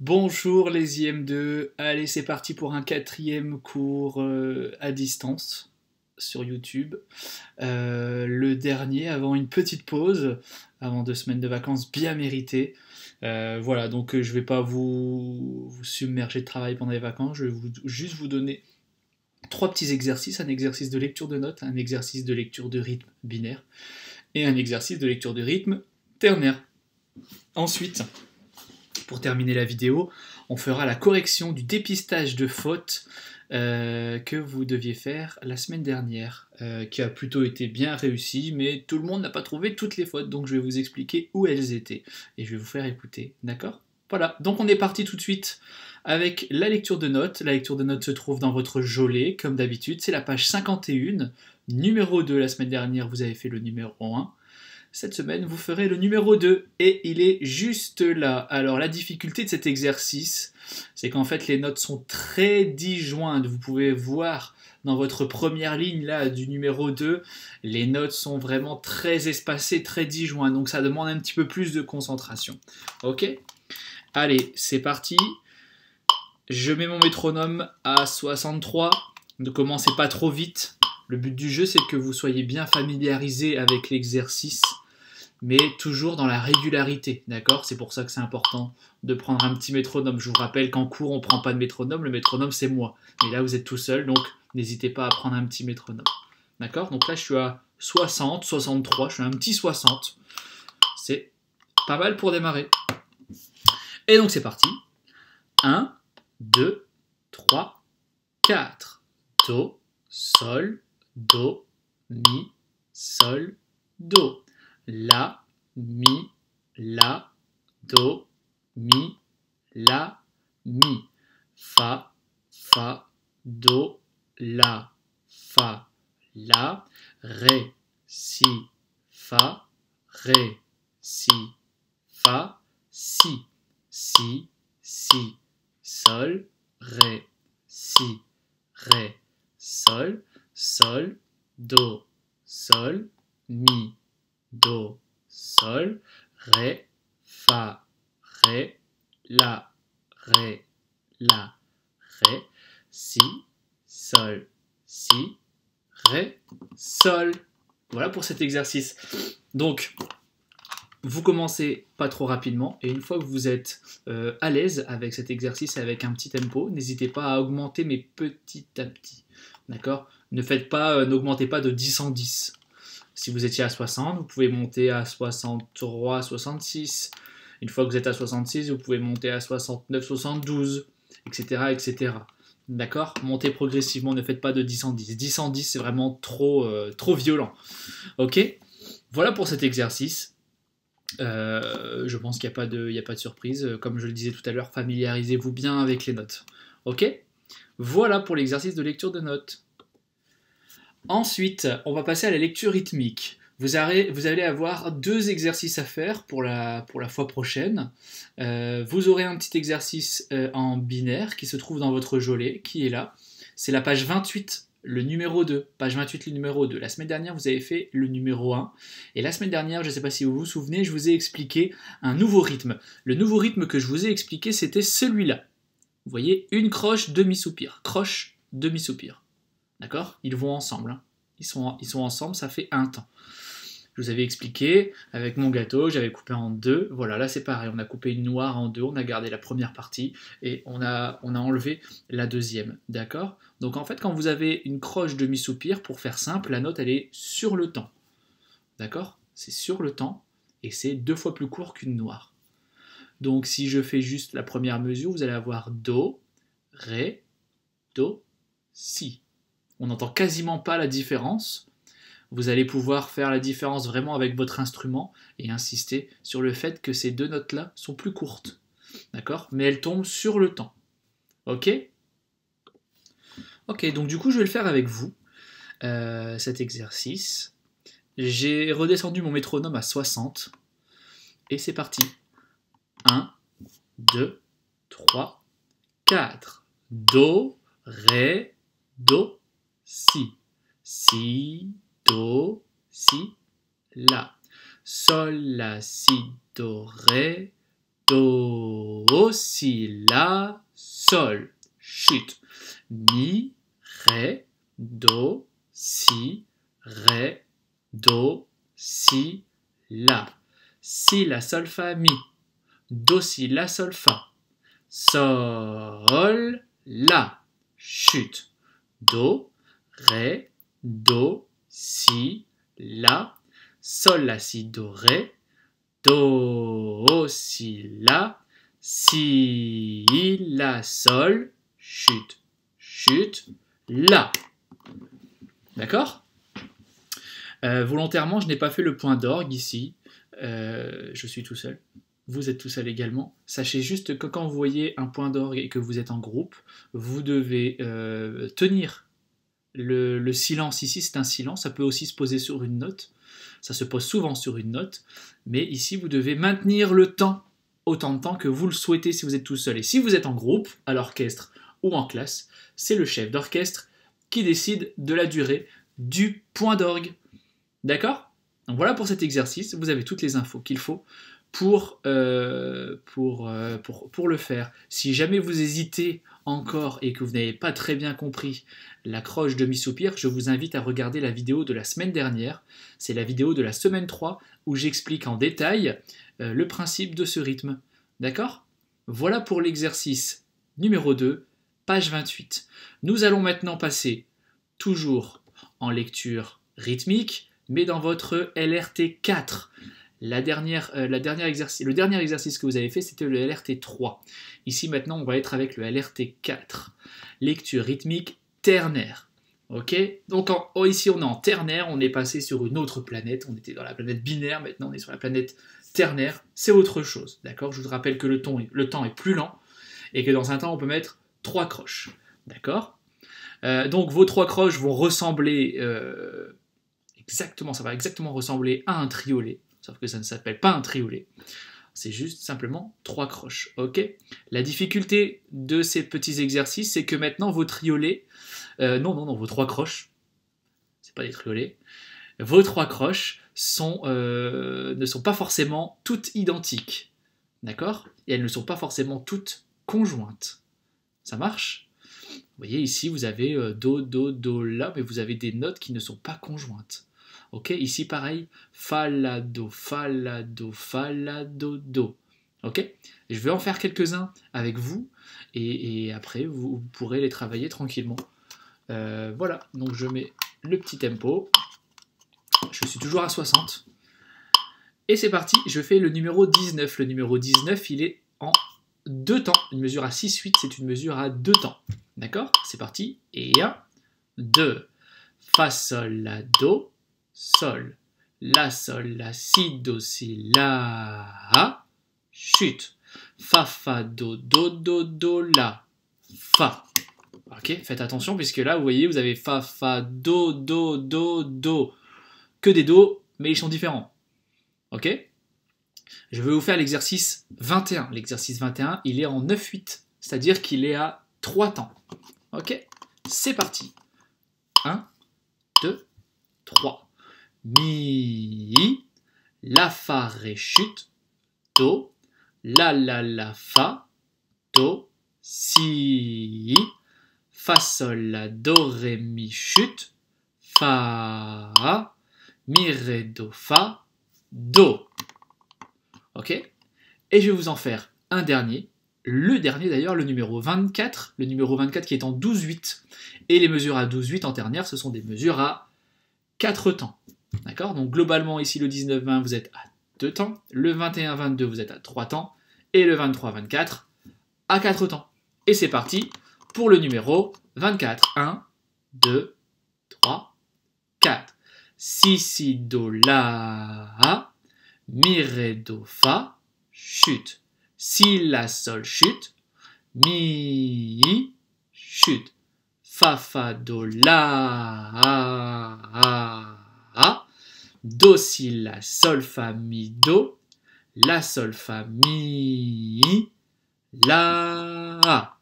Bonjour les IM2, allez c'est parti pour un quatrième cours à distance sur YouTube. Le dernier avant une petite pause, avant 2 semaines de vacances bien méritées. Voilà, donc je vais pas vous submerger de travail pendant les vacances, je vais juste vous donner trois petits exercices, un exercice de lecture de notes, un exercice de lecture de rythme binaire et un exercice de lecture de rythme ternaire. Ensuite, pour terminer la vidéo, on fera la correction du dépistage de fautes que vous deviez faire la semaine dernière, qui a plutôt été bien réussi, mais tout le monde n'a pas trouvé toutes les fautes, donc je vais vous expliquer où elles étaient, et je vais vous faire écouter, d'accord? Voilà, donc on est parti tout de suite avec la lecture de notes. La lecture de notes se trouve dans votre jolet, comme d'habitude, c'est la page 51, numéro 2, la semaine dernière vous avez fait le numéro 1. Cette semaine, vous ferez le numéro 2 et il est juste là. Alors, la difficulté de cet exercice, c'est qu'en fait, les notes sont très disjointes. Vous pouvez voir dans votre première ligne là du numéro 2, les notes sont vraiment très espacées, très disjointes. Donc, ça demande un petit peu plus de concentration. Ok? Allez, c'est parti. Je mets mon métronome à 63. Ne commencez pas trop vite. Le but du jeu, c'est que vous soyez bien familiarisé avec l'exercice, mais toujours dans la régularité, d'accord? C'est pour ça que c'est important de prendre un petit métronome. Je vous rappelle qu'en cours, on ne prend pas de métronome, le métronome c'est moi. Mais là, vous êtes tout seul, donc n'hésitez pas à prendre un petit métronome. D'accord? Donc là, je suis à 60, 63, je suis à un petit 60. C'est pas mal pour démarrer. Et donc c'est parti. 1, 2, 3, 4. Do, sol, do, mi, sol, do. La, mi, la, do, mi, la, mi. Fa, fa, do, la, fa, la. Ré, si, fa, ré, si, fa, si. Si, si, sol, ré, si, ré, sol, sol, do, sol, mi, do, sol, ré, fa, ré, la, ré, la, ré, si, sol, si, ré, sol. Voilà pour cet exercice. Donc, vous commencez pas trop rapidement et une fois que vous êtes à l'aise avec cet exercice et avec un petit tempo, n'hésitez pas à augmenter mais petit à petit. D'accord? Ne faites pas, n'augmentez pas de 10 en 10. Si vous étiez à 60, vous pouvez monter à 63, 66. Une fois que vous êtes à 66, vous pouvez monter à 69, 72, etc. etc. D'accord? Montez progressivement, ne faites pas de 10 en 10. 10 en 10, c'est vraiment trop violent. Ok? Voilà pour cet exercice. Je pense qu'il n'y a pas de surprise. Comme je le disais tout à l'heure, familiarisez-vous bien avec les notes. Ok? Voilà pour l'exercice de lecture de notes. Ensuite, on va passer à la lecture rythmique. Vous allez avoir 2 exercices à faire pour la fois prochaine. Vous aurez un petit exercice en binaire qui se trouve dans votre jolet, qui est là. C'est la page 28, le numéro 2. Page 28, le numéro 2. La semaine dernière, vous avez fait le numéro 1. Et la semaine dernière, je ne sais pas si vous vous souvenez, je vous ai expliqué un nouveau rythme. Le nouveau rythme que je vous ai expliqué, c'était celui-là. Vous voyez, une croche, demi-soupir. Croche, demi-soupir. D'accord? Ils vont ensemble. Hein. Ils sont ensemble, ça fait un temps. Je vous avais expliqué, avec mon gâteau, j'avais coupé en 2. Voilà, là c'est pareil, on a coupé une noire en 2, on a gardé la première partie et on a enlevé la deuxième. D'accord? Donc en fait, quand vous avez une croche demi-soupir, pour faire simple, la note elle est sur le temps. D'accord? C'est sur le temps et c'est 2 fois plus court qu'une noire. Donc si je fais juste la première mesure, vous allez avoir Do, Ré, Do, Si. On n'entend quasiment pas la différence. Vous allez pouvoir faire la différence vraiment avec votre instrument et insister sur le fait que ces 2 notes-là sont plus courtes. D'accord? Mais elles tombent sur le temps. Ok? Ok, donc du coup, je vais le faire avec vous, cet exercice. J'ai redescendu mon métronome à 60. Et c'est parti. 1, 2, 3, 4. Do, Ré, Do, Si. Si, Do, Si, La. Sol, La, Si, Do, Ré, do, si, la, sol, chute. Mi, ré, do, si, ré, do, si, la. Si, la, sol, fa, mi. Do, si, la, sol, fa. Sol, la, chute. Do, ré, do, si, la. Sol, la, si, do, ré. Do, si, la, sol, chute, chute, la. D'accord? Volontairement, je n'ai pas fait le point d'orgue ici. Je suis tout seul. Vous êtes tout seul également. Sachez juste que quand vous voyez un point d'orgue et que vous êtes en groupe, vous devez tenir le silence. Ici, c'est un silence. Ça peut aussi se poser sur une note. Ça se pose souvent sur une note. Mais ici, vous devez maintenir le temps, autant de temps que vous le souhaitez si vous êtes tout seul. Et si vous êtes en groupe, à l'orchestre ou en classe, c'est le chef d'orchestre qui décide de la durée du point d'orgue. D'accord? Donc voilà pour cet exercice. Vous avez toutes les infos qu'il faut pour le faire. Si jamais vous hésitez encore et que vous n'avez pas très bien compris la croche demi-soupir, je vous invite à regarder la vidéo de la semaine dernière. C'est la vidéo de la semaine 3 où j'explique en détail le principe de ce rythme. D'accord? Voilà pour l'exercice numéro 2, page 28. Nous allons maintenant passer toujours en lecture rythmique, mais dans votre LRT 4. Le dernier exercice que vous avez fait, c'était le LRT 3. Ici, maintenant, on va être avec le LRT 4. Lecture rythmique ternaire. Ok? Donc, ici, on est en ternaire. On est passé sur une autre planète. On était dans la planète binaire. Maintenant, on est sur la planète ternaire. C'est autre chose. D'accord? Je vous rappelle que le temps est plus lent et que dans un temps, on peut mettre 3 croches. D'accord? Donc, vos 3 croches vont ressembler exactement, ça va exactement ressembler à un triolet. Sauf que ça ne s'appelle pas un triolet. C'est juste simplement 3 croches. Ok? La difficulté de ces petits exercices, c'est que maintenant vos triolets, vos 3 croches, c'est pas des triolets, vos 3 croches ne sont pas forcément toutes identiques. D'accord? Et elles ne sont pas forcément toutes conjointes. Ça marche? Vous voyez ici, vous avez do, do, do, la, mais vous avez des notes qui ne sont pas conjointes. Ok, ici pareil, fa, la, do, fa, la, do, fa, la, do, do. Ok, je vais en faire quelques-uns avec vous et après vous pourrez les travailler tranquillement. Voilà, donc je mets le petit tempo. Je suis toujours à 60. Et c'est parti, je fais le numéro 19. Le numéro 19, il est en 2 temps. Une mesure à 6-8, c'est une mesure à 2 temps. D'accord? C'est parti. Et 1, 2, fa, sol, la, do. Sol, la, si, do, si, la, chute, fa, fa, do, do, do, do, la, fa. Ok, faites attention puisque là, vous voyez, vous avez fa, fa, do, do, do, do. Que des do, mais ils sont différents. Ok? Je vais vous faire l'exercice 21. L'exercice 21, il est en 9-8, c'est-à-dire qu'il est à 3 temps. Ok? C'est parti. 1, 2, 3. Mi, la, fa, ré, chute, do, la, fa, do, si, fa, sol, la, do, ré, mi, chute, fa, mi, ré, do, fa, do. Ok? Et je vais vous en faire un dernier. Le dernier d'ailleurs, le numéro 24. Le numéro 24 qui est en 12-8. Et les mesures à 12-8 en ternaire, ce sont des mesures à 4 temps. D'accord? Donc globalement, ici, le 19-20, vous êtes à 2 temps. Le 21-22, vous êtes à 3 temps. Et le 23-24, à 4 temps. Et c'est parti pour le numéro 24. 1, 2, 3, 4. Si, si, do, la, mi, ré, do, fa, chute. Si, la, sol, chute. Mi, chute. Fa, fa, do, la, do, si, la, sol, fa, mi, do, la, sol, fa, mi, la.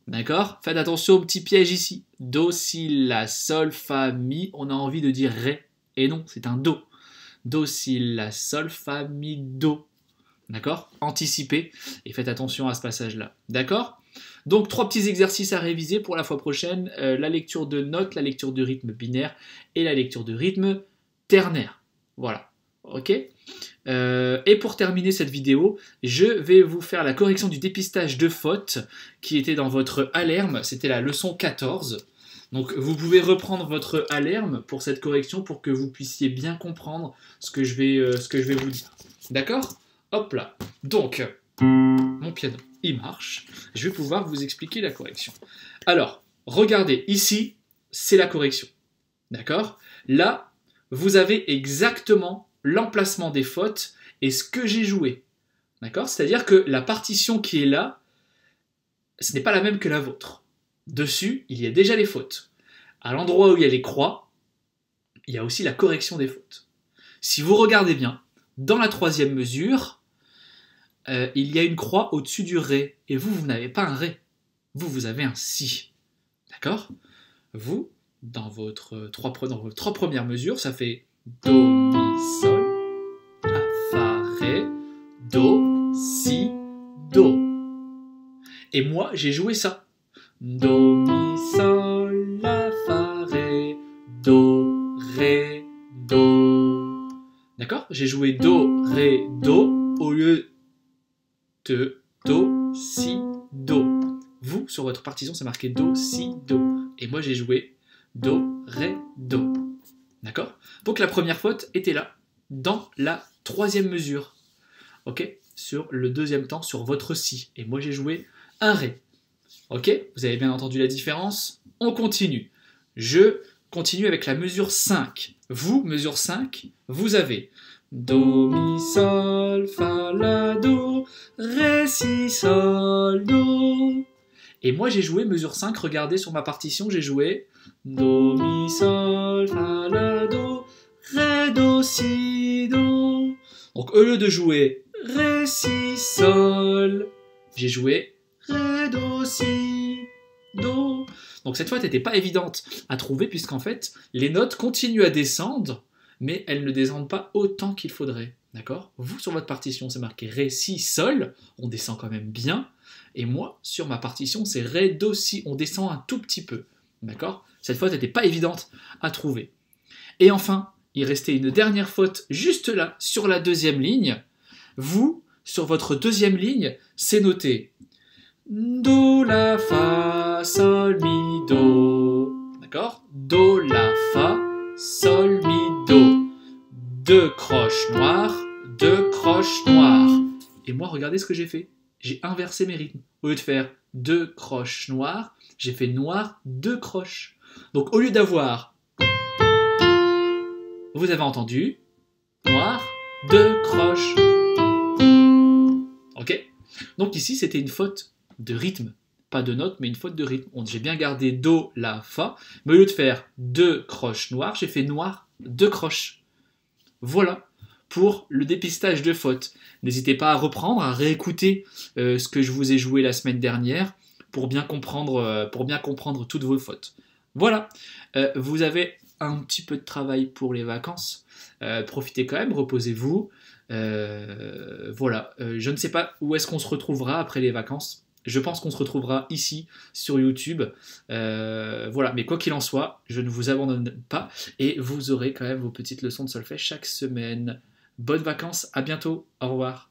D'accord? Faites attention au petit piège ici. Do, si, la, sol, fa, mi, on a envie de dire ré. Et non, c'est un do. Do, si, la, sol, fa, mi, do. D'accord? Anticipez et faites attention à ce passage-là. D'accord? Donc, 3 petits exercices à réviser pour la fois prochaine. La lecture de notes, la lecture de rythme binaire et la lecture de rythme ternaire. Voilà. Ok? Et pour terminer cette vidéo, je vais vous faire la correction du dépistage de fautes qui était dans votre alerme. C'était la leçon 14. Donc vous pouvez reprendre votre alerme pour cette correction pour que vous puissiez bien comprendre ce que je vais vous dire. D'accord? Hop là. Donc, mon piano, il marche. Je vais pouvoir vous expliquer la correction. Alors, regardez, ici, c'est la correction. D'accord? Là, vous avez exactement l'emplacement des fautes et ce que j'ai joué. D'accord? C'est-à-dire que la partition qui est là, ce n'est pas la même que la vôtre. Dessus, il y a déjà les fautes. À l'endroit où il y a les croix, il y a aussi la correction des fautes. Si vous regardez bien, dans la 3e mesure, il y a une croix au-dessus du ré. Et vous, vous n'avez pas un ré. Vous avez un si. D'accord? Vous, dans vos 3 premières mesures, ça fait do, mi, sol, la, fa, ré, do, si, do. Et moi, j'ai joué ça. Do, mi, sol, la, fa, ré, do, ré, do. D'accord? J'ai joué do, ré, do au lieu de do, si, do. Vous, sur votre partition, c'est marqué do, si, do. Et moi, j'ai joué do, ré, do. D'accord? Donc la première faute était là, dans la 3e mesure. Ok? Sur le 2e temps, sur votre si. Et moi, j'ai joué un ré. Ok? Vous avez bien entendu la différence? On continue. Je continue avec la mesure 5. Vous, mesure 5, vous avez do, mi, sol, fa, la, do, ré, si, sol, do. Et moi, j'ai joué mesure 5. Regardez sur ma partition, j'ai joué do, mi, sol, fa, la, do, ré, do, si, do. Donc, au lieu de jouer ré, si, sol, j'ai joué ré, do, si, do. Donc, cette faute n'était pas évidente à trouver puisqu'en fait, les notes continuent à descendre, mais elles ne descendent pas autant qu'il faudrait. D'accord? Vous, sur votre partition, c'est marqué ré, si, sol. On descend quand même bien. Et moi, sur ma partition, c'est ré, do, si. On descend un tout petit peu. D'accord? Cette faute n'était pas évidente à trouver. Et enfin, il restait une dernière faute juste là, sur la 2e ligne. Vous, sur votre 2e ligne, c'est noté do, la, fa, sol, mi, do. D'accord? Do, la, fa, sol, mi, do. 2 croches noires, 2 croches noires. Et moi, regardez ce que j'ai fait. J'ai inversé mes rythmes. Au lieu de faire 2 croches noires, j'ai fait noir, 2 croches. Donc au lieu d'avoir, vous avez entendu, noir, 2 croches. Ok? Donc ici, c'était une faute de rythme. Pas de note, mais une faute de rythme. J'ai bien gardé do, la, fa. Mais au lieu de faire 2 croches noires, j'ai fait noir, 2 croches. Voilà pour le dépistage de fautes. N'hésitez pas à reprendre, à réécouter ce que je vous ai joué la semaine dernière pour bien comprendre toutes vos fautes. Voilà, vous avez un petit peu de travail pour les vacances. Profitez quand même, reposez-vous. Voilà, je ne sais pas où est-ce qu'on se retrouvera après les vacances. Je pense qu'on se retrouvera ici sur YouTube. Voilà, mais quoi qu'il en soit, je ne vous abandonne pas et vous aurez quand même vos petites leçons de solfège chaque semaine. Bonnes vacances, à bientôt, au revoir.